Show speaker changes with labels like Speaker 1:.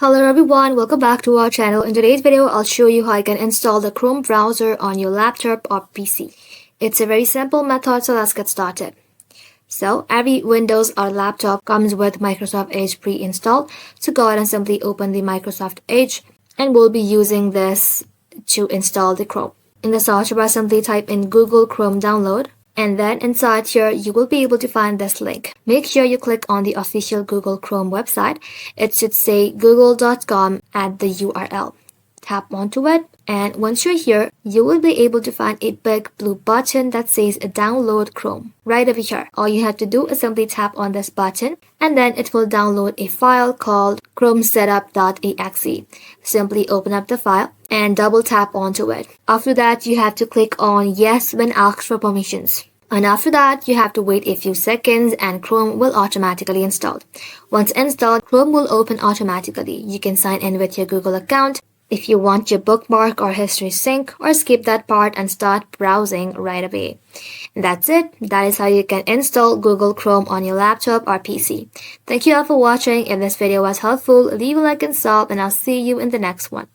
Speaker 1: Hello everyone, welcome back to our channel. In today's video, I'll show you how you can install the Chrome browser on your laptop or PC. It's a very simple method, so let's get started. So every Windows or laptop comes with Microsoft Edge pre-installed. So go ahead and simply open the Microsoft Edge, and we'll be using this to install the Chrome. In the search bar, simply type in Google Chrome download. And then inside here, you will be able to find this link. Make sure you click on the official Google Chrome website. It should say google.com at the URL. Tap onto it, and once you're here, you will be able to find a big blue button that says Download Chrome right over here. All you have to do is simply tap on this button, and then it will download a file called chromesetup.exe. Simply open up the file and double tap onto it. After that, you have to click on Yes when asked for permissions. And after that, you have to wait a few seconds and Chrome will automatically install. Once installed, Chrome will open automatically. You can sign in with your Google account if you want your bookmark or history sync, or skip that part and start browsing right away. And that's it. That is how you can install Google Chrome on your laptop or PC. Thank you all for watching. If this video was helpful, leave a like and sub, and I'll see you in the next one.